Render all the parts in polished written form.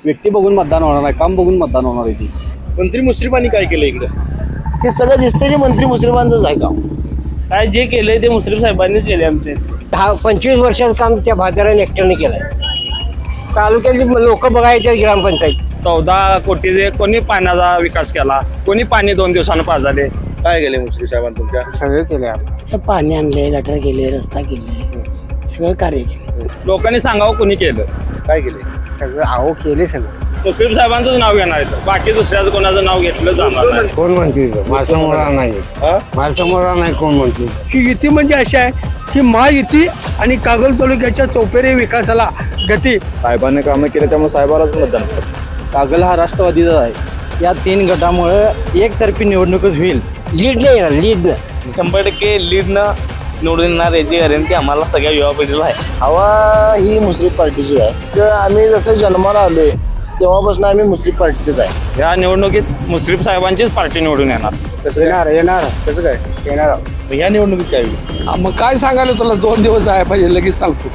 व्यक्ती बघून मतदान होणार नाही, काम बघून मतदान होणार आहे ती. मंत्री मुश्रीफांनी काय केलं इकडे? हे सगळं दिसते जे मंत्री मुश्रीफांचंच आहे काम. काय जे केलंय ते मुश्रीफ साहेबांनीच केले. आमचे 10-25 वर्षाचं काम त्या भाजराने एकट्याने केलंय. तालुक्यातली लोक बघायचे ग्रामपंचायत 14 कोटीचे कोणी पाण्याचा विकास केला, कोणी पाणी 2 दिवसानं पाजले. काय केले मुश्रीफ साहेबांनी तुमच्या? सगळं केलं. पाणी आणले, गटर केले, रस्ता केले, सगळं कार्य केले. लोकांनी सांगावं कोणी केलं. काय केले? सगळं केले सगळं. मुश्रीफ साहेबांचंच नाव घेणार आहे, बाकी दुसऱ्याचं कोणाचं नाव घेतलं जाणार नाही. कोण म्हणते माझ्यासमोर नाही, माझ्यासमोर नाही कोण म्हणते. ही युती म्हणजे अशी आहे की महायुती आणि कागल तालुक्याच्या चौपेरे विकासाला गती. साहेबांनी कामं केले त्यामुळे साहेबालाच मतदान करतात. कागल हा राष्ट्रवादीचा आहे. या 3 गटामुळे एकतर्फी निवडणूकच होईल. लीड नाही येणार, लीड नाही. 100% लीडनं निवडून येणार याची गॅरंटी आम्हाला सगळ्या युवा पिढीला आहे. हवा ही मुश्रीफ पार्टीची आहे. तर आम्ही जसं जन्माला आलोय तेव्हापासून आम्ही मुश्रीफ पार्टीच आहे. या निवडणुकीत मुश्रीफ साहेबांचीच पार्टी निवडून येणार. कसं काय? येणार कसं काय येणार. ह्या निवडणुकीत काय होईल? मग काय सांगायला तुला 2 दिवस आहे पाहिजे, लगेच सांगतो.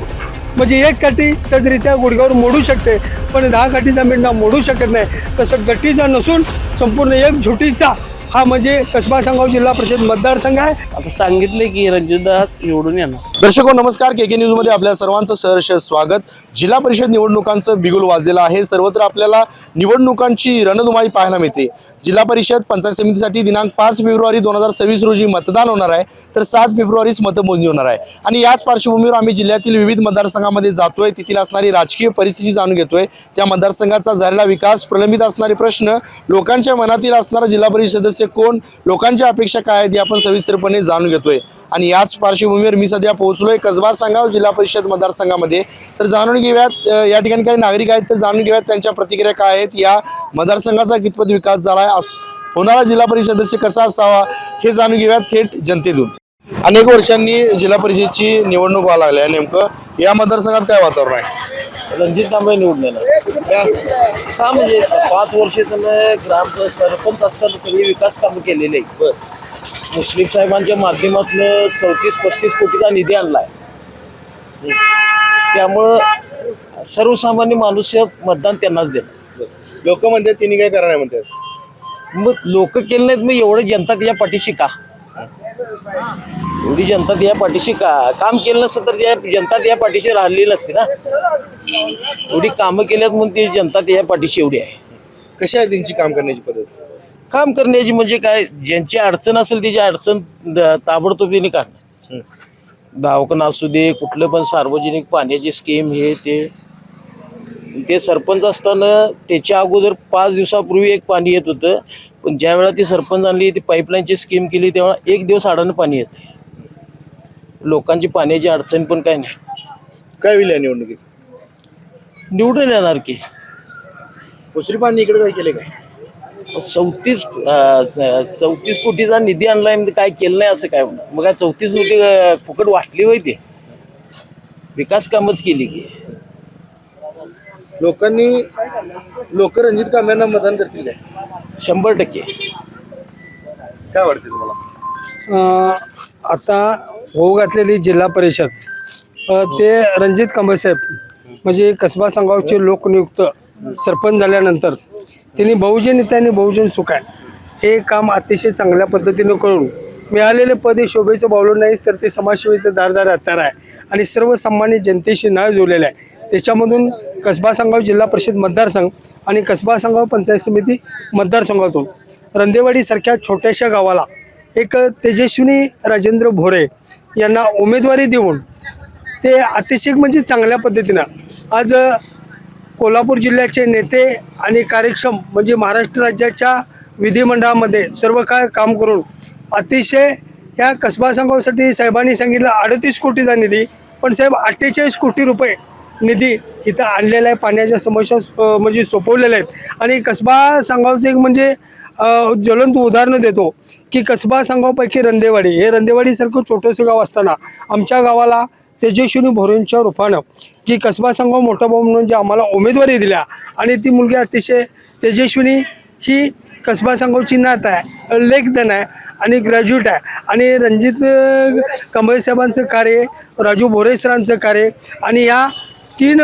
म्हणजे एक काठी सहजरित्या गुडघ्यावर मोडू शकते, पण 10 काठीचा मेंढा मोडू शकत नाही. तसं गट्टीचा नसून संपूर्ण एक झुटीचा हा म्हणजे कसबा सांगाव जिल्हा परिषद मतदारसंघ आहे. आता सांगितले की रणजितदा निवडून येणार. दर्शको नमस्कार, के न्यूज मध्ये आपल्या सर्वांचं सहर्ष स्वागत. जिल्हा परिषद निवडणुकांचं बिगुल वाजलेलं आहे. सर्वत्र आपल्याला निवडणुकांची रणधुमाळी पाहायला मिळते. जिल्हा परिषद पंचायत समितीसाठी दिनांक 5 फेब्रुवारी 2026 रोजी मतदान होणार आहे, तर 7 फेब्रुवारीच मतमोजणी होणार आहे. आणि याच पार्श्वभूमीवर आम्ही जिल्ह्यातील विविध मतदारसंघामध्ये जातोय, तेथील असणारी राजकीय परिस्थिती जाणून घेतोय. त्या मतदारसंघाचा झालेला विकास, प्रलंबित असणारे प्रश्न, लोकांच्या मनातील असणारा जिल्हा परिषद सदस्य कोण, लोकांच्या अपेक्षा काय आहेत, आपण सविस्तरपणे जाणून घेतोय. आणि याच पार्श्वभूमीवर मी सध्या पोहोचलोय कसबा सांगाव जिल्हा परिषद मतदारसंघामध्ये. तर जाणून घेऊयात या ठिकाणी काही नागरिक आहेत, तर जाणून घेऊयात त्यांच्या प्रतिक्रिया काय आहेत, या मतदारसंघाचा कितपत विकास झाला आहे, होणारा जिल्हा परिषद सदस्य कसा असावा हे जाणून घेऊयात थेट जनतेतून. अनेक वर्षांनी जिल्हा परिषदची निवडणूक व्हायला लागली आहे, नेमकं या मतदारसंघात काय वातावरण आहे? रणजित तांबे निवडून येणार. का म्हणजे 5 वर्ष त्यानं ग्राम सरपंच असताना सगळी विकास कामं केलेली आहे. मुश्रीफ साहेबांच्या माध्यमातून 34-35 कोटीचा निधी आणलाय. त्यामुळं सर्वसामान्य माणूस मतदान त्यांनाच देणार. लोक म्हणतात तिने काय करणार म्हणतात. मग लोक केले नाहीत, मग एवढं जनता त्याच्या पाठीशी का? एवढी जनता त्या पाठीशी का? काम केलं नसतं तर त्या जनता त्या पाठीशी राहिलेली नसते ना. एवढी कामं केल्यात म्हणून ती जनता त्या पाठीशी एवढी आहे. कशी आहे त्यांची काम करण्याची पद्धत? काम करण्याची म्हणजे काय, ज्यांची अडचण असेल त्याची अडचण ताबडतोबीने काढणार. दवाखाना असू दे, कुठलं पण सार्वजनिक पाण्याची स्कीम, हे ते सरपंच असताना त्याच्या अगोदर 5 दिवसापूर्वी एक पाणी येत होतं, पण ज्या वेळा ती सरपंच आणली, ती पाईपलाईनची स्कीम केली, तेव्हा 1 दिवस आडानं पाणी येतं. लोकांची पाण्याची अडचण पण काय नाही. काय होईल या निवडणुकीत? निवडून येणार की. मुश्रीफांनी इकडे काय केले? काय 34 कोटीचा निधी आणलाय, काय केलं नाही असं काय? मग काय 34 कोटी फुकट वाटली होय? ते विकास कामच केली की. लोक रणजित कांबळेंना मतदान करतील काय? 100%. काय वाटते तुम्हाला? आता होऊ घातलेली जिल्हा परिषद ते रणजित कांबळे साहेब म्हणजे कसबा सांगावचे लोकनियुक्त सरपंच झाल्यानंतर त्यांनी बहुजन नेत्यांनी बहुजन सुख आहे हे काम अतिशय चांगल्या पद्धतीने करून मिळालेले पद हे शोभेचं बावलं नाही, तर ते समाजसेवेचं दारदार हत्यार आहे आणि सर्वसामान्य जनतेशी नाळ जोडलेला आहे. त्याच्यामधून कसबा सांगाव जिल्हा परिषद मतदारसंघ आणि कसबा सांगाव पंचायत समिती मतदारसंघातून रंदेवाडीसारख्या छोट्याशा गावाला एक तेजस्विनी राजेंद्र भोरे यांना उमेदवारी देऊन ते अतिशय म्हणजे चांगल्या पद्धतीनं आज कोल्हापूर जिल्ह्याचे नेते आणि कार्यक्षम म्हणजे महाराष्ट्र राज्याच्या विधिमंडळामध्ये सर्व काय काम करून अतिशय या कसबा सांगावसाठी साहेबांनी सांगितलं 38 कोटीचा निधी, पण साहेब 48 कोटी रुपये निधी इथं आणलेला आहे. पाण्याच्या समस्या म्हणजे सोपवलेल्या आहेत. आणि कसबा सांगावचं एक म्हणजे ज्वलंत उदाहरणं देतो की कसबा सांगावपैकी रंदेवाडी, हे रंदेवाडीसारखं छोटंसं गाव असताना आमच्या गावाला तेजस्विनी भोरेंच्या रूपानं की कसबा सांगाव मोठा भाऊ म्हणून जे आम्हाला उमेदवारी दिल्या आणि ती मुलगी अतिशय तेजस्विनी ही कसबा सांगावची नात आहे, लेखधन आहे आणि ग्रॅज्युएट आहे. आणि रणजित कांबळे साहेबांचं कार्य, राजू भोरे सरांचं कार्य आणि या 3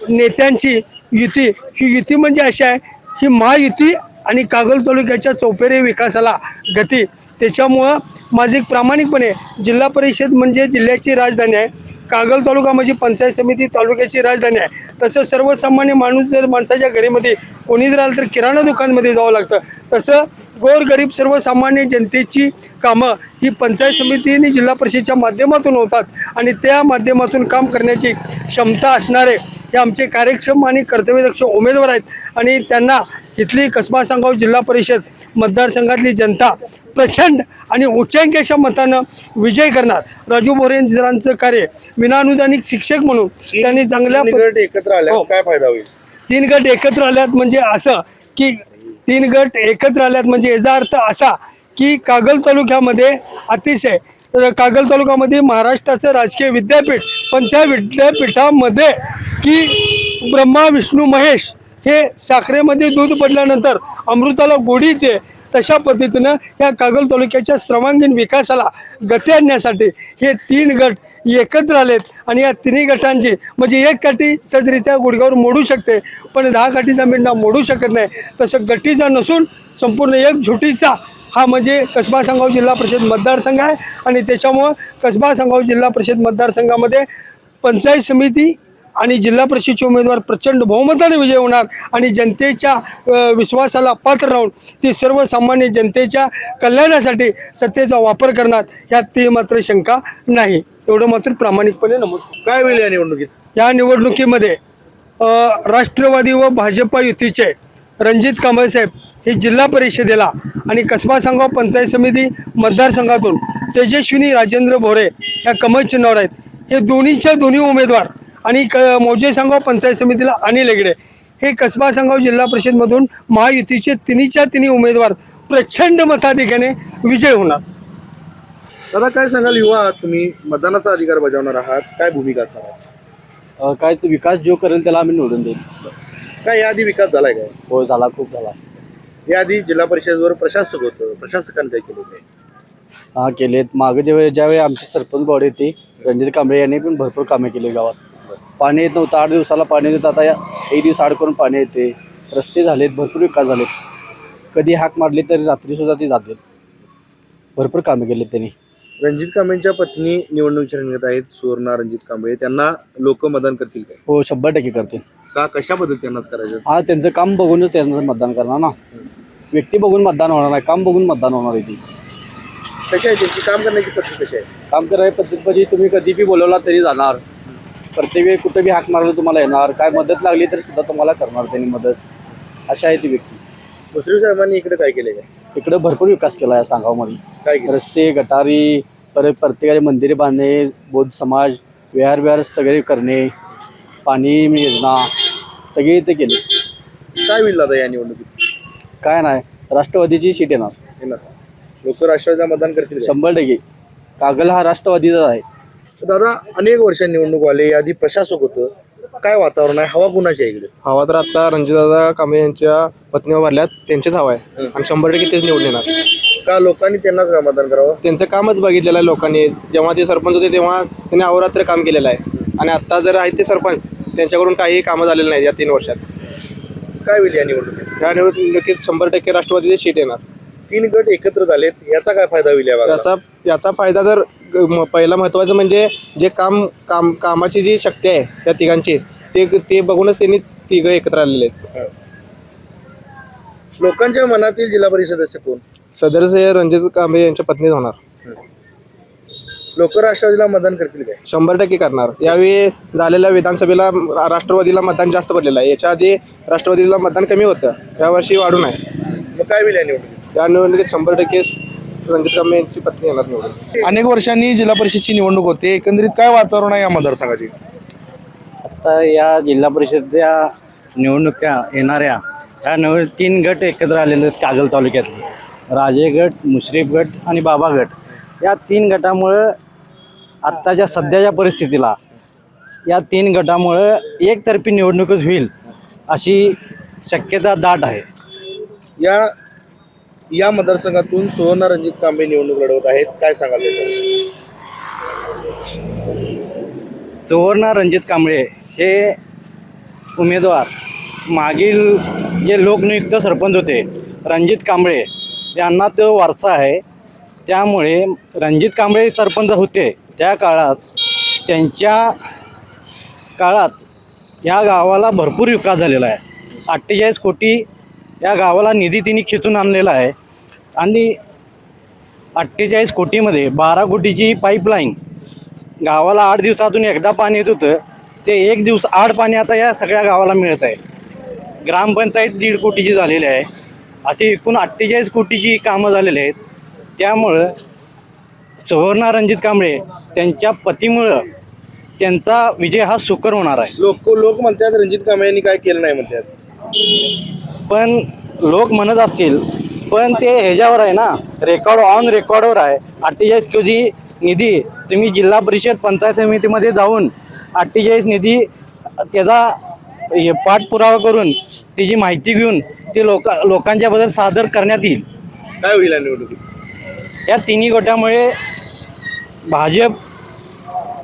नेत्यांची युती, ही युती म्हणजे अशी आहे, ही महायुती आणि कागल तालुक्याच्या चौफेरे विकासाला गती. त्याच्यामुळं माझं एक प्रामाणिकपणे, जिल्हा परिषद म्हणजे जिल्ह्याची राजधानी आहे, कागल तालुका म्हणजे पंचायत समिती तालुक्याची राजधानी आहे. तसं सर्वसामान्य माणूस जर माणसाच्या घरीमध्ये कोणी जर आलं तर किराणा दुकानमध्ये जावं लागतं, तसं गोरगरीब सर्वसामान्य जनतेची कामं ही पंचायत समिती आणि जिल्हा परिषदेच्या माध्यमातून होतात. आणि त्या माध्यमातून काम करण्याची क्षमता असणारे हे आमचे कार्यक्षम आणि कर्तव्यदक्ष उमेदवार आहेत. आणि त्यांना इथली कसबा सांगाव जिल्हा परिषद मतदारसंघातली जनता प्रचंड आणि उच्चांकाच्या मतानं विजय करणार. राजू भोरे सरांचं कार्य विनानुदानिक शिक्षक म्हणून त्यांनी चांगल्या गट एकत्र आल्या काय फायदा होईल? 3 गट एकत्र आल्यात म्हणजे असं की 3 गट एकत्र आल्यात म्हणजे याचा अर्थ असा की कागल तालुक्यामध्ये अतिशय, तर कागल तालुक्यामध्ये महाराष्ट्राचं राजकीय विद्यापीठ, पण त्या विद्यापीठामध्ये की ब्रह्मा विष्णू महेश हे साखरेमध्ये दूध पडल्यानंतर अमृताला गोडी येते, तशा पद्धतीनं या कागल तालुक्याच्या सर्वांगीण विकासाला गती आणण्यासाठी हे 3 गट एकत्र आलेत. आणि या 3 गटांची म्हणजे एक काठी सहजरित्या गुडघ्यावर मोडू शकते, पण 10 काठीचा मेंढा मोडू शकत नाही. तसं गटीचा नसून संपूर्ण एक झुटीचा हा म्हणजे कसबा सांगाव जिल्हा परिषद मतदारसंघ आहे. आणि त्याच्यामुळं कसबा सांगाव जिल्हा परिषद मतदारसंघामध्ये पंचायत समिती आणि जिल्हा परिषदेचे उमेदवार प्रचंड बहुमताने विजय होणार. आणि जनतेच्या विश्वासाला पात्र राहून ती सर्वसामान्य जनतेच्या कल्याणासाठी सत्तेचा वापर करणार, यात ती मात्र शंका नाही. एवढं मात्र प्रामाणिकपणे नमूद. काय होईल या निवडणुकीत? या निवडणुकीमध्ये राष्ट्रवादी व भाजपा युतीचे रणजित कांबळे साहेब हे जिल्हा परिषदेला आणि कसबा सांगाव पंचायत समिती मतदारसंघातून तेजस्विनी राजेंद्र भोरे या कमळ चिन्हावर आहेत. हे दोन्हीच्या दोन्ही उमेदवार आणि मौजे सांगाव पंचायत समितीला अनिल हेगडे हे कसबा सांगाव जिल्हा परिषदमधून महायुतीचे तिन्हीच्या तिन्ही उमेदवार प्रचंड मताधिक्याने विजय होणार. दादा काय सांगाल, युवा तुम्ही मतदानाचा अधिकार बजावणार आहात, काय भूमिका असणार? काय तो विकास जो करेल त्याला आम्ही निवडून देईल. काय याआधी विकास झालाय काय? हो झाला, खूप झाला. याआधी जिल्हा परिषदेवर प्रशासक होतं, प्रशासकाने काय केलं नाही? हा केलेत. मागे ज्यावेळी आमची सरपंच बॉडी होती रणजित कांबळे यांनी पण भरपूर कामे केली. गावात पाणी येत नव्हतं, 8 दिवसाला पाणी येतं, आता 1 दिवस आड करून पाणी येते. रस्ते झालेत, भरपूर विकास झालेत. कधी हाक मारली तरी रात्रीसुद्धा ती जाते. भरपूर कामे केलीत त्यांनी. रणजित कांबळेंच्या पत्नी निवडणुकीच्या रिंगणात आहेत, सुवर्णा रणजित कांबळे, त्यांना लोक मतदान करतील काय? हो 100% करतील. का, कशाबद्दल त्यांनाच करायचं? हा त्यांचं काम बघूनच त्यांना मतदान करणार ना. व्यक्ती बघून मतदान होणार नाही, काम बघून मतदान होणार आहे. ती कशी आहे त्यांची काम करण्याची पद्धत? कशी आहे काम करायची पद्धत म्हणजे तुम्ही कधी बी बोलवला तरी जाणार, प्रत्येक वेळी कुठे बी हाक मारलं तुम्हाला येणार, काय मदत लागली तरी सुद्धा तुम्हाला करणार त्यांनी मदत. अशा आहे ती व्यक्ती. मुश्रीफ साहेबांनी इकडे काय केले काय? इकडे भरपूर विकास केला आहे सांगावमध्ये. काय केलं? रस्ते, गटारी, परत प्रत्येकाचे मंदिरे बांधणे, बौद्ध समाज, विहार सगळे करणे, पाणी योजना सगळे ते केले. काय होईल दादा या निवडणुकीत? काय नाही, राष्ट्रवादीची सीट येणार. लोक राष्ट्रवादीला मतदान करतील काय? 100%. कागल हा राष्ट्रवादीचा आहे. दादा अनेक वर्षांनी निवडणूक आले, आधी प्रशासक होतं, काय वातावरण आहे, हवा कुणाची आहे इकडे? हवा तर आता रणजितदादा कांबळे यांच्या पत्नीवर भरल्यात, त्यांचीच हवा आहे आणि 100% तेच निवडून येणार. का लोकांनी त्यांनाच का मतदान करावं? त्यांचं कामच बघितलेलं आहे लोकांनी. जेव्हा ते सरपंच होते तेव्हा त्यांनी अहोरात्र काम केलेलं आहे आणि आता जर आहेत ते सरपंच, त्यांच्याकडून काही कामं झालेलं नाही या 3 वर्षात. काय होईल या निवडणुकीत? या निवडणुकीत 100% राष्ट्रवादीची सीट येणार. 3 गट एकत्र झालेत, याचा काय फायदा होईल या भागाला? याचा फायदा तर पहिला महत्त्वाचं म्हणजे जे कामाची जी शक्ती आहे त्या तिघांची, ते बघूनच त्यांनी तिघं एकत्र आलेले आहेत. लोकांच्या मनातील जिल्हा परिषद सदस्य कोण? सदस्य रणजित कांबळे यांच्या पत्नीच होणार. लोक राष्ट्रवादीला मतदान करतील काय? 100% करणार. यावेळी झालेल्या विधानसभेला राष्ट्रवादीला मतदान जास्त पडलेलं आहे. याच्या आधी राष्ट्रवादीला मतदान कमी होतं, यावर्षी वाढून आहे. मग काय होईल या निवडणुकीत? त्या निवडणुकीत 100% रणजित कांबळे यांची पत्नी येणार निवडून. अनेक वर्षांनी जिल्हा परिषदची निवडणूक होते, एकंदरीत काय वातावरण आहे या मतदारसंघाची? आता या जिल्हा परिषदेच्या निवडणुका येणाऱ्या ह्या 3 गट एकत्र आलेले आहेत कागल तालुक्यातले. राजे गट, मुश्रीफ गट आणि बाबा गट. या 3 गटामुळं आत्ताच्या सध्याच्या परिस्थितीला या 3 गटामुळं एकतर्फी निवडणूकच होईल अशी शक्यता दाट आहे. या मतदारसंघातून सुवर्णा रणजित कांबळे निवडणूक लढवत आहेत, काय सांगाल त्याच्यावर? सुवर्णा रणजित कांबळे हे उमेदवार मागील जे लोकनियुक्त सरपंच होते रणजित कांबळे यांना तो वारसा आहे. त्यामुळे रणजित कांबळे सरपंच होते त्या काळात, त्यांच्या काळात या गावाला भरपूर विकास झालेला आहे. 48 कोटी या गावाला निधी तिने खेचून आणलेला आहे आणि 48 कोटीमध्ये 12 कोटीची पाईपलाईन गावाला 8 दिवसातून एकदा पाणी येत होतं, ते 1 दिवस 8 पाणी आता या सगळ्या गावाला मिळत आहे. ग्रामपंचायत 1.5 कोटीची झालेली आहे. अशी एकूण 48 कोटीची कामं झालेली आहेत. त्यामुळं सुवर्णा रणजित कांबळे त्यांच्या पतीमुळं त्यांचा विजय हा सुकर होणार आहे. लोक म्हणतात रणजित कांबळे यांनी काय केलं नाही म्हणतात. पण लोक म्हणत असतील, पण ते ह्याच्यावर आहे ना, ऑन रेकॉर्डवर आहे. 48 कोटी निधी तुम्ही जिल्हा परिषद पंचायत समितीमध्ये जाऊन 48 निधी त्याचा पाठपुरावा करून त्याची माहिती घेऊन ते लोकांच्या बद्दल सादर करण्यात येईल. काय होईल या निवडणुकीत? या तिन्ही गटामुळे भाजप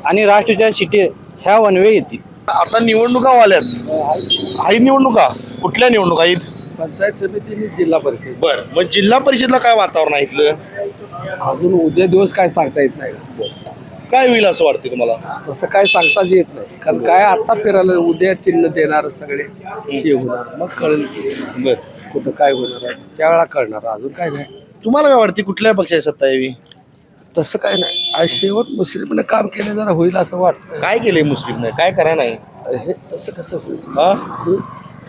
आणि राष्ट्रच्या सीटी ह्या वनवे येतील. आता निवडणुका आल्यात, आहेत निवडणुका, कुठल्या निवडणुका आहेत? पंचायत समिती, जिल्हा परिषद. बरं, मग जिल्हा परिषदला काय वातावरण आहे इथलं? अजून उद्या दिवस काय सांगता येत नाही. काय होईल असं वाटतं तुम्हाला? तसं काय सांगताच येत नाही, कारण काय आता फिरायला उद्या चिन्ह देणार सगळे हे होणार, मग कळेल बरं, कुठं काय होणार आहे त्यावेळेला कळणार. अजून काय नाही. तुम्हाला काय वाटते कुठल्या पक्षाची सत्ता यावी? तसं काय नाही. आज शेवट मुस्लिमने काम केलं जरा होईल असं वाटतं. काय केलंय मुस्लिमने? काय करा नाही? हे तसं कसं होईल? हा?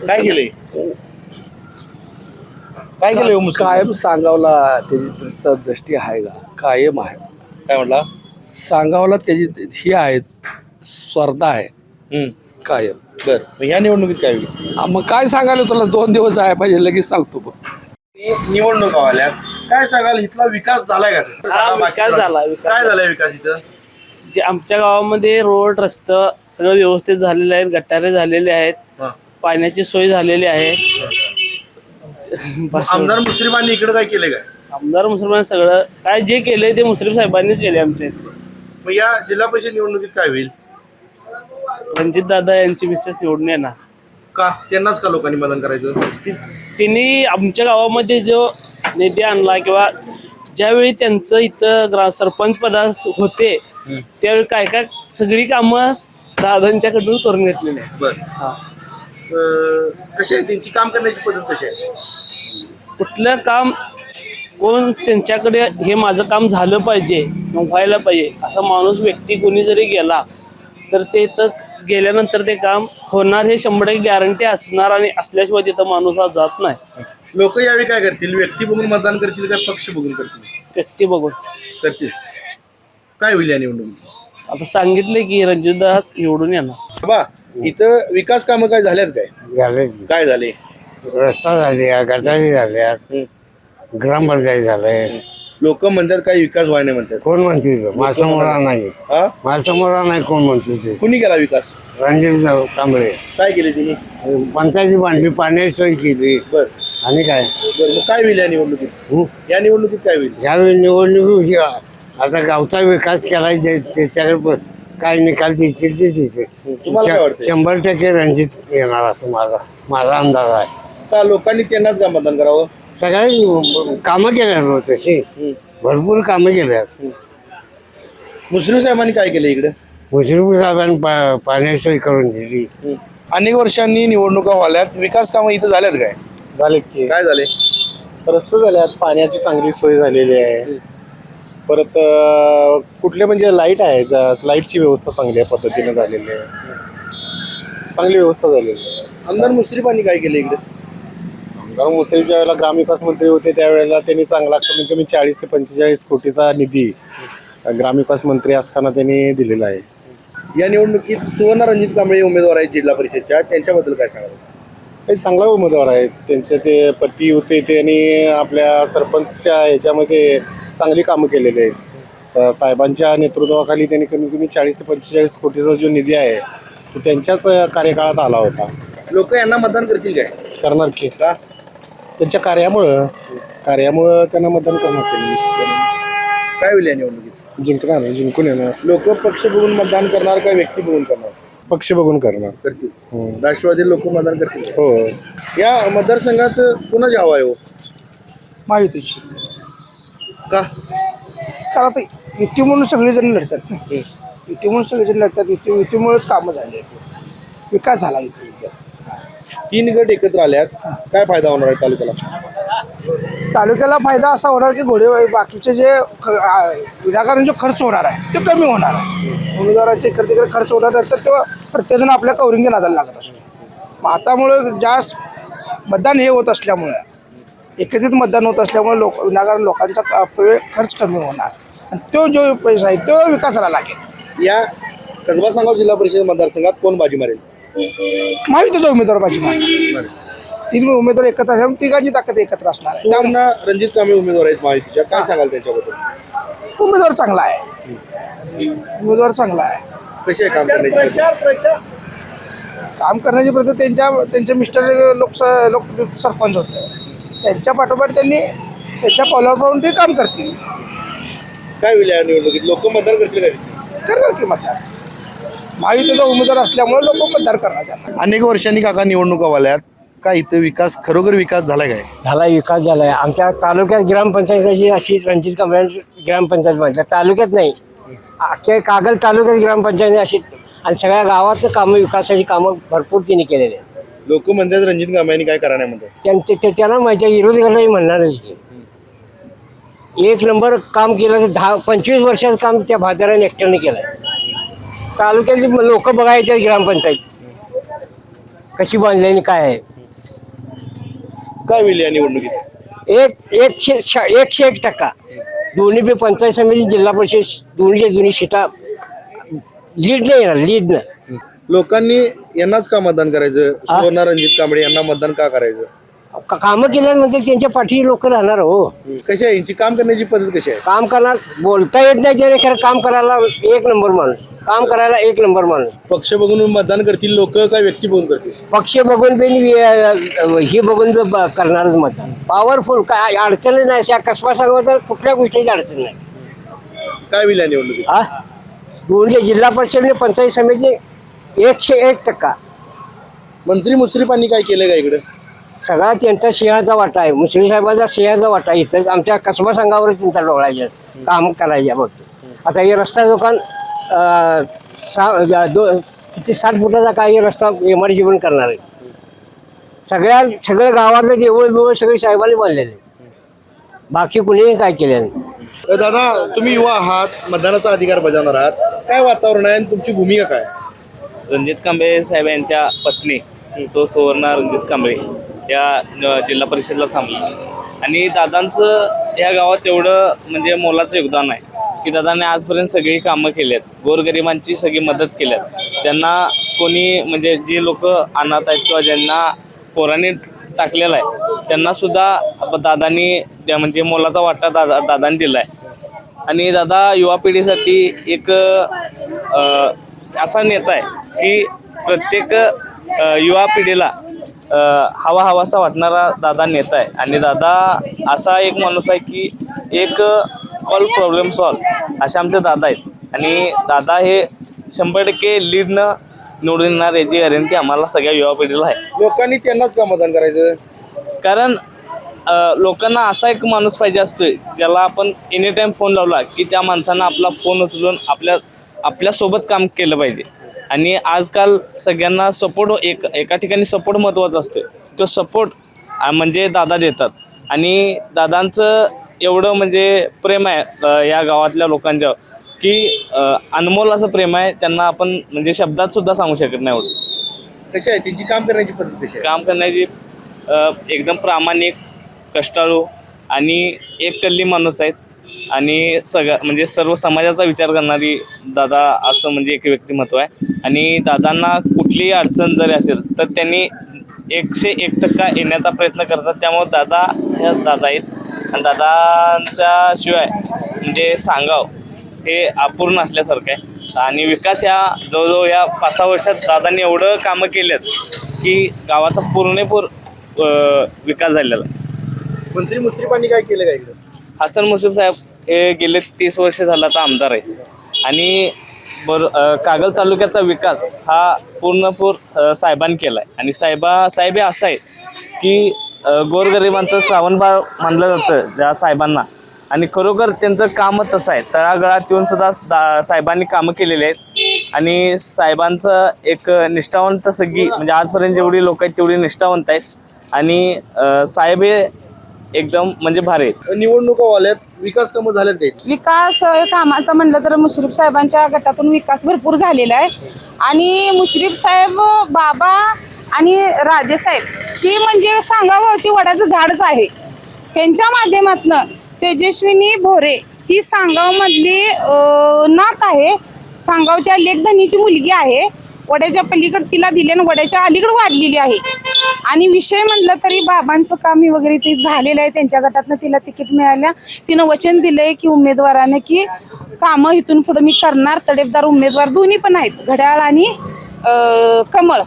काय केलंय? काय केलंय हो मुस्लिम? कायम सांगावला त्याची दृष्टी आहे का? कायम आहे. काय म्हटला? सांगावला त्याची ही आहे, स्पर्धा आहे कायम. बर, मग ह्या निवडणुकीत काय होईल? मग काय सांगायला तुला 2 दिवस आहे पाहिजे, लगेच सांगतो. बघ निवडणुका आल्यात, काय सांगाल? इथला विकास झालाय का? विकास झाला. काय झालाय विकास इथं? जे आमच्या गावामध्ये रोड रस्ते सगळं व्यवस्थित झालेले आहेत, गटारे झालेले आहेत, पाण्याची सोय झालेली आहे. आमदार मुश्रीफांनी इकडे काय केलंय काय? आमदार मुसलमान सगळं काय जे केलंय ते मुश्रीफ साहेबांनीच केले आमच्या इथे. मग या जिल्हा परिषद निवडणुकीत काय होईल? रणजित दादा यांची मिसेस निवडून येणार. का त्यांनाच का लोकांनी मतदान करायचं? त्यांनी आमच्या गावामध्ये जो निधी आणला किंवा ज्यावेळी त्यांचं इथं सरपंच पदास होते त्यावेळी काय काय सगळी कामं दादांच्याकडून करून घेतलेली आहेत. बर, कशी आहे त्यांची काम करण्याची पद्धत? कशी आहे? कुठलं काम कोण त्यांच्याकडे हे माझं काम झालं पाहिजे, व्हायला पाहिजे असा माणूस व्यक्ती कोणी जरी गेला तर ते तर गेल्यानंतर ते काम होणार हे 100% गॅरंटी असणार, आणि असल्याशिवाय तिथं माणूस हा जात नाही. लोक यावेळी काय करतील? व्यक्ती बघून मतदान करतील का पक्ष बघून करतील? व्यक्ती बघून करतील. काय होईल या निवडणुकीत? आता सांगितले की रणजितदा निवडून येणार. बा, इथं विकास कामं काय झाल्यात? काय झाले, काय झाले? रस्ता झाले, गटारी झाल्या, ग्रामपंचायत झालंय. लोक म्हणतात काही विकास व्हाय नाही म्हणतात. कोण म्हणते? माझ्यासमोर नाही, हा? माझ्यासमोर नाही. कोण म्हणतो ते? कुणी केला विकास? रणजित कांबळे. काय केले तिने? पंचायती बांधली, पाण्याची सोय केली. बर, आणि काय? मग काय होईल या निवडणुकीत? या निवडणुकीत काय होईल? ज्यावेळी निवडणूक आता गावचा विकास करायचा त्याच्याकडे काय निकाल देतील ते देतील. तुम्हाला काय वाटतंय? 100% रणजित येणार असं माझा अंदाज आहे. का लोकांनी त्यांनाच का मतदान करावं? सगळ्यांनी कामं केल्यात तशी, भरपूर कामं केल्यात. मुश्रीफ साहेबांनी काय केलं इकडे? मुश्रीफ साहेबांनी पाण्याची सोय करून दिली. अनेक वर्षांनी निवडणुका व्हाल्यात, विकास कामं इथं झाल्यात काय? झाले की काय झाले? रस्ते झाल्यात, पाण्याची चांगली सोय झालेली आहे. परत कुठले म्हणजे लाईट आहे, लाईटची व्यवस्था चांगल्या पद्धतीने झालेली आहे, चांगली व्यवस्था झालेली आहे. आमदार मुश्रीफांनी काय केलं इकडे? आमदार मुश्रीफ ज्यावेळेला ग्रामविकास मंत्री होते त्यावेळेला त्यांनी चांगला कमीत कमी 40 ते 45 कोटीचा निधी ग्रामविकास मंत्री असताना त्यांनी दिलेला आहे. या निवडणुकीत सुवर्ण रणजित कांबळे उमेदवार आहेत जिल्हा परिषदच्या, त्यांच्याबद्दल काय सांगाल? काही चांगला उमेदवार आहेत. त्यांचे ते पती होते त्यांनी आपल्या सरपंचच्या ह्याच्यामध्ये चांगली कामं केलेली आहेत. साहेबांच्या नेतृत्वाखाली त्यांनी कमीत कमी 40 ते 45 कोटीचा जो निधी आहे तो त्यांच्याच कार्यकाळात आला होता. लोक यांना मतदान करतील काय? करणार की का? त्यांच्या कार्यामुळं त्यांना मतदान करणार त्यांनी निश्चितपणे. काय होईल या निवडणुकीत? जिंकून येणार. लोक पक्ष बघून मतदान करणार का व्यक्ती बघून करणार? पक्ष बघून करणार. करतील राष्ट्रवादी लोक मतदान करतील. हो. या मतदारसंघात कोणाची हवा आहे हो? महायुतीची. का? कारण आता युती म्हणून सगळेजण लढतात ना. युती म्हणून सगळेजण लढतात. युतीमुळेच कामं झाले, विकास झाला युती. 3 गट एकत्र आल्यात, काय फायदा होणार आहे तालुक्याला? तालुक्याला फायदा असा होणार की बाकीचे जे विनाकारण जो खर्च होणार आहे तो कमी होणार आहे. उमेदवाराचे इकडे तिकडे खर्च होणार आहे तर तो प्रत्येकजण आपल्या कवरिंगी नादाला लागत असतो. मग आतामुळे जास्त मतदान हे होत असल्यामुळे, एकत्रित मतदान होत असल्यामुळे विनाकारण लोकांचा खर्च कमी होणार आणि तो जो पैसा आहे तो विकासाला लागेल. या कसबा सांगाव जिल्हा परिषद मतदारसंघात कोण बाजी मारेल? महायुतीचा उमेदवार बाजी मारणार. 3 उमेदवार एकत्र असल्यामुळे तिघांची ताकद एकत्र असणार आहे. सुवर्ण रणजित कांबळे उमेदवार आहेत महायुतीच्या, काय सांगाल त्यांच्याबद्दल? उमेदवार चांगला आहे. उमेदवार चांगला आहे. कशी आहे काम करण्याची पद्धत? काम करण्याची पद्धत त्यांचे मिस्टर लोक सरपंच होते. त्यांच्या पाठोपाठ त्यांनी त्यांच्या पावलावर पाहून ते काम करतील. काय होईल या निवडणुकीत? लोक मतदान करतील का? करणार की मतदान. महायुतीचा उमेदवार असल्यामुळे लोक मतदान करणार त्यांना. अनेक वर्षांनी काका निवडणुका वाल्यात, काय इथं विकास खरोखर विकास झालाय काय? झाला विकास झालाय. आमच्या तालुक्यात ग्रामपंचायतीची अशी रणजित कांबळे ग्रामपंचायत बांधल्या, तालुक्यात नाही, अख्ख्या कागल तालुक्यात ग्रामपंचायत अशी, आणि सगळ्या गावाचं कामं, विकासाची कामं भरपूर त्यांनी केलेली आहेत. लोक म्हणतात रणजित कांबळेंनी काय करा नाही म्हणतात. त्यांना माहिती आहे, विरोधकांनाही म्हणणारच की 1 नंबर काम केलं तर 10-25 वर्षाचं काम त्या भाजराने एकट्याने केलं आहे. तालुक्यातली लोक बघायचे ग्रामपंचायत कशी बांधली आणि काय आहे. काय होईल या निवडणुकीत? 101% दोन्ही बी पंचायत समिती, जिल्हा परिषद दोन्ही सीटा लीड नाही येणार, लीडनं. लोकांनी यांनाच का मतदान करायचं? सुवर्ण रणजित कांबळे यांना मतदान का करायचं? कामं केल्यानंतर म्हणजे त्यांच्या पाठी लोक राहणार हो. कशी आहे यांची काम करण्याची पद्धत? कशी आहे? काम करणार, बोलता येत नाही त्याने, खरं काम करायला 1 नंबर माणूस, काम करायला 1 नंबर माणूस. पक्ष बघून मतदान करतील लोक, काय व्यक्ती बघून करतील? पक्ष बघून बी हे बघून करणारच मतदान. पॉवरफुल, काय अडचण नाही. अशा कसबा सांगावं तर कुठल्या गोष्टीची अडचण नाही. काय होईल या निवडणुकीत? दोन्ही जिल्हा परिषद आणि पंचायत समिती 101%. मंत्री मुश्रीफांनी काय केलं का इकडं? सगळा त्यांचा सिंहाचा वाटा आहे. मुश्रीफ साहेबांचा सिंहाचा वाटा आहे. इथंच आमच्या कसबा संघावरच त्यांचा डोळायचे काम करायच्या बघतो. आता हे रस्ता दुकान 60 फुटाचा काही रस्ता MRG पण करणार आहे. सगळ्या गावातलं देवळ बिवळ सगळे साहेबांनी बांधलेले, बाकी कुणीही काय केलं नाही. दादा, तुम्ही युवा आहात, मतदानाचा अधिकार बजावणार आहात, काय वातावरण आहे आणि तुमची भूमिका काय? रणजित कांबळे साहेब यांच्या पत्नी सुवर्ण रणजित कांबळे या जिल्हा परिषदला थांबले आणि दादांचं या गावात एवढं म्हणजे मोलाचं योगदान आहे की दादाने आजपर्यंत सगळी कामं केली आहेत. गोरगरिबांची सगळी मदत केली आहेत. त्यांना कोणी म्हणजे जी लोक अनाथ आहेत किंवा ज्यांना पोरांनी टाकलेला आहे त्यांना सुद्धा दादांनी म्हणजे मोलाचा वाटा दादांनी दिला आहे. आणि दादा युवा पिढीसाठी एक असा नेता आहे की प्रत्येक युवा पिढीला हवासा वाटणारा दादा नेता आहे. आणि दादा असा एक माणूस आहे की एक ऑल प्रॉब्लेम सॉल्व असे आमचे दादा आहेत. आणि दादा हे 100% लीडनं निवडून येणार याची गॅरंटी आम्हाला सगळ्या युवा पिढीला आहे. लोकांनी त्यांनाच का मतदान करायचं? कारण लोकांना असा एक माणूस पाहिजे असतोय ज्याला आपण एनी टाईम फोन लावला की त्या माणसानं आपला फोन उचलून आपल्यासोबत काम केलं पाहिजे. आणि आजकाल सगळ्यांना सपोर्ट एका ठिकाणी सपोर्ट महत्त्वाचा असतो. तो सपोर्ट म्हणजे दादा देतात. आणि दादांचं एवढं म्हणजे प्रेम आहे या गावातल्या लोकांच्यावर की अनमोल असं प्रेम आहे. त्यांना आपण म्हणजे शब्दात सुद्धा सांगू शकत नाही एवढं. कशी आहे त्यांची काम करण्याची पद्धत? कशी आहे? काम करण्याची एकदम प्रामाणिक, कष्टाळू आणि एक कल्ली माणूस आहेत. आणि म्हणजे सर्व समाजाचा विचार करणारी दादा असं म्हणजे एक व्यक्तिमत्व आहे. आणि दादांना कुठलीही अडचण जरी असेल तर त्यांनी 101% येण्याचा प्रयत्न करतात. त्यामुळे दादा हे दादा आहेत. आणि दादांच्या शिवाय म्हणजे सांगावं हे अपूर्ण असल्यासारखं आहे. आणि विकास ह्या जवळजवळ या 5-6 वर्षात दादांनी एवढं कामं केलेत की गावाचा पूर्णपूर विकास झालेला. मंत्री मुश्रीफांनी काय केलं का इकडं? हसन मुश्रीफ साहेब हे गेले 30 वर्ष झालं आता आमदार आहेत. आणि कागल तालुक्याचा विकास हा पूर्णपूर साहेबांनी केला आहे. आणि साहेब हे असं आहे की गोरगरिबांचं श्रावणबाळ मानलं जातं ज्या साहेबांना. आणि खरोखर त्यांचं कामच तसं आहे. तळागाळात येऊन सुद्धा साहेबांनी कामं केलेली आहेत. आणि साहेबांचं एक निष्ठावंत सगळी म्हणजे आजपर्यंत जेवढी लोक आहेत तेवढी निष्ठावंत आहेत. आणि साहेब हे एकदम म्हणजे भारी आहेत. निवडणुका आल्यात, विकास कामं झाल्यात काही? विकास कामाचा म्हणलं तर मुश्रीफ साहेबांच्या गटातून विकास भरपूर झालेला आहे. आणि मुश्रीफ साहेब, बाबा आणि राजे साहेब ही म्हणजे सांगावची वडाचं झाडच आहे. त्यांच्या माध्यमातून तेजस्विनी भोरे ही सांगावमधली नात आहे. सांगावच्या लेखधनीची मुलगी आहे. वड्याच्या पलीकडे तिला दिले आणि वड्याच्या अलीकडे वाढलेली आहे. आणि विषय म्हटलं तरी बाबांचं काम वगैरे ते झालेलं आहे. त्यांच्या गटातनं तिला तिकीट मिळाल्या. तिनं वचन दिलंय की उमेदवाराने की कामं इथून पुढे मी करणार. तडेफदार उमेदवार दोन्ही पण आहेत, घड्याळ आणि कमळ.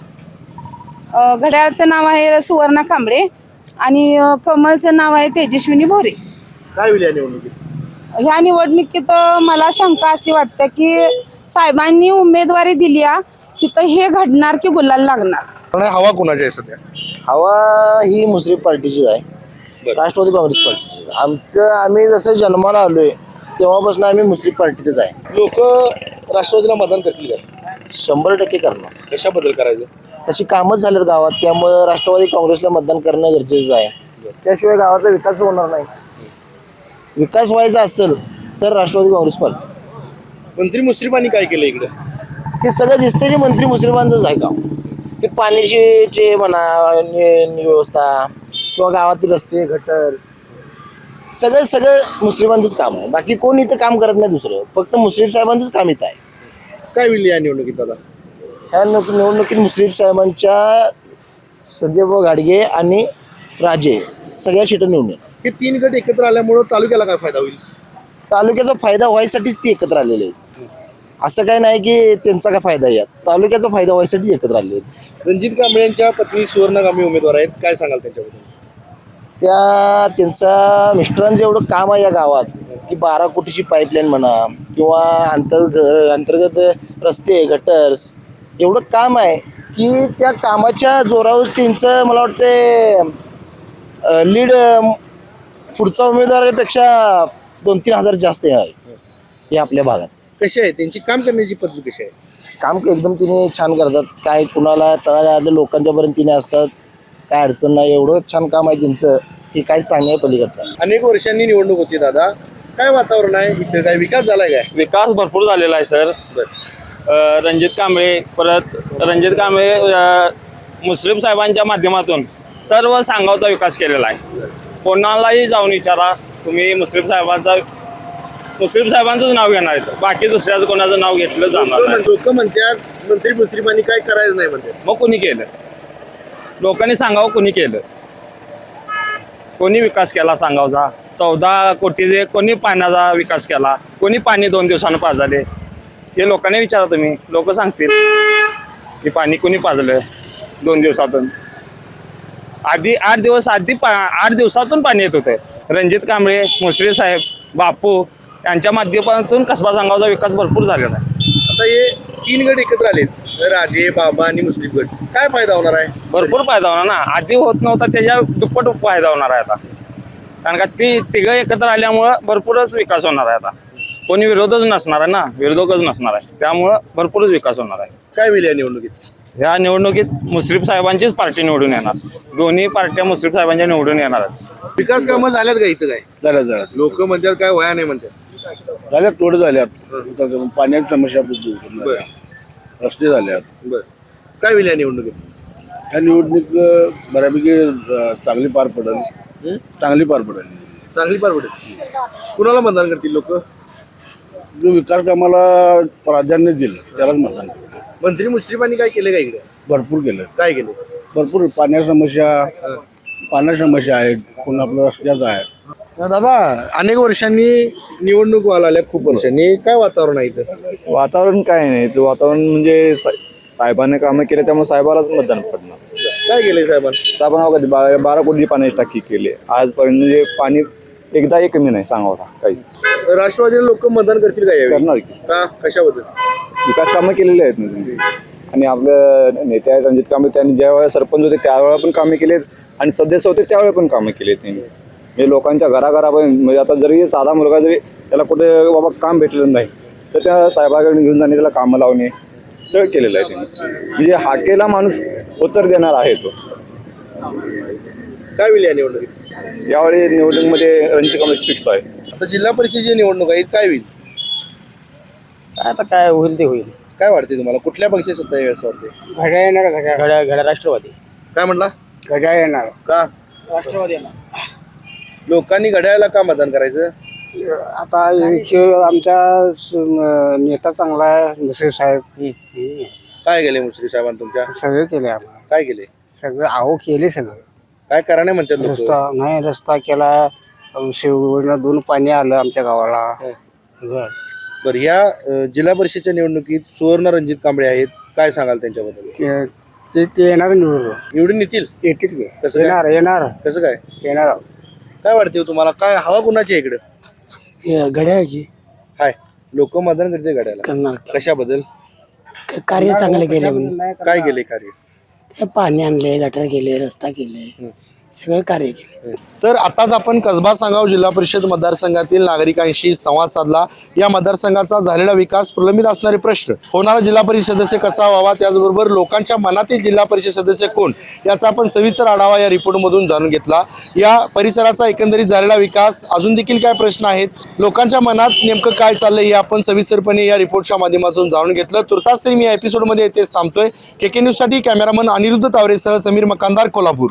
घड्याळचं नाव आहे सुवर्णा कांबळे आणि कमळचं नाव आहे तेजस्विनी भोरे. काय होईल या निवडणुकीत? ह्या निवडणुकीत मला शंका अशी वाटते की साहेबांनी उमेदवारी दिली तिथं हे घडणार की गुलाल लागणार. आणि हवा कोणाची आहे सध्या? हवा ही मुश्रीफ पार्टीचीच आहे, राष्ट्रवादी काँग्रेस पार्टीची. आम्ही जसं जन्माला आलोय तेव्हापासून आम्ही मुश्रीफ पार्टीतच आहे. लोक राष्ट्रवादीला मतदान करतील का? 100% करणार. कशाबद्दल करायचं? तशी कामच झालेत गावात, त्यामुळे राष्ट्रवादी काँग्रेसला मतदान करणं गरजेचं आहे. त्याशिवाय गावाचा विकास होणार नाही. विकास व्हायचा असेल तर राष्ट्रवादी काँग्रेस पार्टी. मंत्री मुश्रीफांनी काय केलं इकडे? हे सगळं दिसते ते मंत्री मुश्रीफांचंच आहे काम. की पाण्याची जे म्हणा व्यवस्था किंवा गावातील रस्ते गटर सगळं मुश्रीफांचंच काम आहे. बाकी कोण इथं काम करत नाही दुसरं, फक्त मुश्रीफ साहेबांचंच काम इथं आहे. काय होईल या निवडणुकीत दादा? ह्या निवडणुकीत मुश्रीफ साहेबांच्या संजय घाडगे आणि राजे सगळ्या सीटं निवडून येणार. हे 3 गट एकत्र आल्यामुळे तालुक्याला काय फायदा होईल? तालुक्याचा फायदा व्हायसाठीच ते एकत्र आलेले आहेत. असं काय नाही की त्यांचा काय फायदा आहे. तालुक्याचा फायदा व्हायसाठी एकत्र आलेले आहेत. रणजित कांबळे यांच्या पत्नी सुवर्णा कांबळे उमेदवार आहेत, काय सांगाल त्यांच्याबद्दल? त्यांचा मिस्टरांचं एवढं काम आहे या गावात की 12 कोटीची पाईपलाईन म्हणा किंवा अंतर्गत रस्ते गटर्स एवढं काम आहे की त्या कामाच्या जोरावर त्यांचं मला वाटतं लीड पुढचा उमेदवारापेक्षा 2-3 हजार जास्त आहे हे आपल्या भागात. कशी आहे त्यांची काम करण्याची पद्धत? कशी आहे? काम एकदम तिने छान करतात. काय कुणाला तळागाळातल्या लोकांच्यापर्यंत तिने असतात. काय अडचण नाही, एवढं छान काम आहे त्यांचं की काय सांगाय पलीकडचं. अनेक वर्षांनी निवडणूक होती दादा, काय वातावरण आहे इथं? काय विकास झालाय? काय विकास भरपूर झालेला आहे सर. रणजित कांबळे मुश्रीफ साहेबांच्या माध्यमातून सर्व सांगावचा विकास केलेला आहे. कोणालाही जाऊन विचारा तुम्ही, मुश्रीफ साहेबांचंच नाव घेणार आहे. बाकी दुसऱ्याचं कोणाचं नाव घेतलं जाणार नाही. लोक म्हणतात मंत्री मुश्रीफांनी काय करायचं नाही म्हणतात. मग कोणी केलं? लोकांनी सांगावं कोणी केलं? कोणी विकास केला सांगावचा? 14 कोटीचे कोणी पाण्याचा विकास केला? कोणी पाणी 2 दिवसानं पाजले? हे लोकांनी विचारा तुम्ही, लोक सांगतील की पाणी कोणी पाजलं 2 दिवसातून. आधी 8 दिवसातून पाणी येत होते. रणजित कांबळे, मुश्रीफ साहेब, बापू यांच्या माध्यमातून कसबा सांगावचा विकास भरपूर झालेला आहे. आता हे 3 गट एकत्र आलेत, राजे, बाबा आणि मुश्रीफ गट, काय फायदा होणार आहे? भरपूर फायदा होणार ना. आधी होत नव्हता त्याच्या दुप्पट फायदा होणार आहे आता. कारण का ती तिघं एकत्र आल्यामुळं भरपूरच विकास होणार आहे आता. कोणी विरोधच नसणार आहे ना, विरोधकच नसणार आहे. त्यामुळं भरपूरच विकास होणार आहे. काय होईल या निवडणुकीत? या निवडणुकीत मुश्रीफ साहेबांचीच पार्टी निवडून येणार. दोन्ही पार्ट्या मुश्रीफ साहेबांच्या निवडून येणारच. विकास कामं झाल्यात का इथं? काय झालं लोक म्हणतात काय वया नाही म्हणतात. झाल्यात, थोडं झाल्यात. पाण्याची समस्या बरं रस्ते झाल्यात. बरं, काय होईल या निवडणुकीत? ह्या निवडणूक बऱ्यापैकी चांगली पार पडेल. चांगली पार पडेल. कुणाला मतदान करतील लोक? जो विकास कामाला प्राधान्य दिलं त्यालाच मतदान केलं. मंत्री मुश्रीफांनी काय केलं का इकडे? भरपूर केलं. काय केलं? भरपूर पाण्याच्या समस्या आहेत, पुन्हा आपल्या रस्त्याचं आहे. दादा, अनेक वर्षांनी निवडणूक व्हायला आल्या, खूप वर्षांनी, काय वातावरण आहे इथं? वातावरण काय नाही, ते वातावरण म्हणजे साहेबांनी कामं केले त्यामुळे साहेबालाच मतदान पडणार. काय केलंय साहेबांना? कधी 12 कोटी पाण्याची टाकी केली आजपर्यंत. म्हणजे पाणी एकदाही कमी नाही सांगावं काही. राष्ट्रवादीला लोक मतदान करतील का यावेळी? करणार की का? कशाबद्दल? विकास कामं केलेली आहेत ना त्यांनी. आणि आपलं नेते आहेत रणजित कांबळे, त्यांनी ज्यावेळेला सरपंच होते त्यावेळेला पण कामे केलेत आणि सदस्य होते त्यावेळेला पण कामे केलेत त्यांनी. म्हणजे लोकांच्या घराघरापर्यंत, म्हणजे आता जरी साधा मुलगा जरी त्याला कुठे बाबा काम भेटलं नाही तर त्या साहेबाकडे घेऊन जाणे, त्याला कामं लावणे सगळं केलेलं आहे त्यांनी. म्हणजे हाकेला माणूस उत्तर देणार आहे तो. काय होईल या निवडणुकीत? यावेळी निवडणुकीमध्ये रणजित कांबळे फिक्स आहे. आता जिल्हा परिषदेची निवडणूक आहे, काय होईल? आता काय होईल ते होईल. काय वाटते तुम्हाला, कुठल्या पक्षाची सत्ता येईल असं वाटते? घड्याळ येणार, घड्याळ राष्ट्रवादी. काय म्हणला? घड्याळ येणार, का राष्ट्रवादी येणार. लोकांनी घड्याळाला का मतदान करायचं? आता आमचा नेता चांगला आहे मुश्रीफ साहेब. काय केले मुश्रीफ साहेबांनी तुमच्या? सगळं केले आम्हाला, काय केले? सगळं अहो केले सगळं. काय कारण म्हणतात लोक? रस्ता नाही, रस्ता केला, शेवटला 2 पाणी आलं आमच्या गावाला. बरं, या जिल्हा परिषदेच्या निवडणुकीत सुवर्ण रणजित कांबळे आहेत, काय सांगाल त्यांच्याबद्दल? ते येणार निवडून, निवडून येतील? येतील की. कसं काय? येणार कसं काय येणार. काय वाटते हो तुम्हाला, काय हवा कुणाची आहे इकडं? घड्याळाची हाय, लोक मतदान करते घड्याला, करणार. कशाबद्दल? कार्य चांगले केले म्हणून. काय केले कार्य? पाणी आणले, गटर केले, रस्ता केले, सगळे कार्य केले. तर आताच आपण कसबा सांगाव जिल्हा परिषद मतदारसंघातील नागरिकांशी संवाद साधला. या मतदारसंघाचा झालेला विकास, प्रलंबित असणारे प्रश्न, होणारा जिल्हा परिषद सदस्य कसा व्हावा, त्याचबरोबर लोकांच्या मनातील जिल्हा परिषद सदस्य कोण, याचा आपण सविस्तर आढावा या रिपोर्टमधून जाणून घेतला. या परिसराचा एकंदरीत झालेला विकास, अजून देखील काय प्रश्न आहेत, लोकांच्या मनात नेमकं काय चाललंय हे आपण सविस्तरपणे या रिपोर्टच्या माध्यमातून जाणून घेतलं. तुर्तास तरी मी या एपिसोडमध्ये येथेच थांबतोय. KK न्यूजसाठी कॅमेरामन अनिरुद्ध तावरेसह समीर मकानदार, कोल्हापूर.